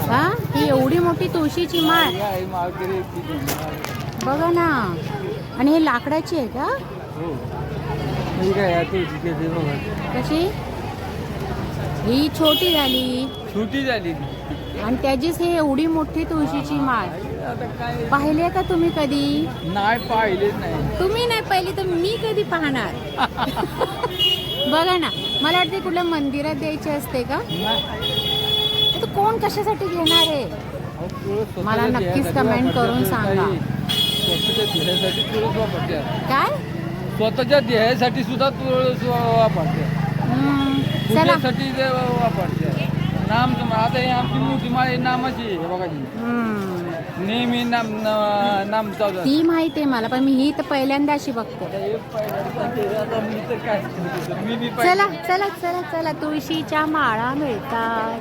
हा ही एवढी मोठी तुळशीची माळ बघा ना. आणि हे लाकडाची आहे का? कशी? ही छोटी झाली आणि त्याचीच ही एवढी मोठी तुळशीची माळ. पाहिले का तुम्ही कधी? नाही पाहिलेच नाही. तुम्ही नाही पाहिली तर मी कधी पाहणार? बघा ना, मला वाटते कुठल्या मंदिरात द्यायची असते का? तर कोण कशासाठी घेणार आहे? मला नक्कीच कमेंट करून सांगा. काय? स्वतःच्या देहासाठी सुद्धा तुळस वापरते. चला. पूजेसाठी वापरते. नाम आता ही आमची मोठी माळ नामाची आहे बघा. नेहमी नाम चालू. ती माहिती आहे मला, पण मी ही तर पहिल्यांदा अशी बघते. चला चला चला चला, तुळशीच्या माळा मिळतात.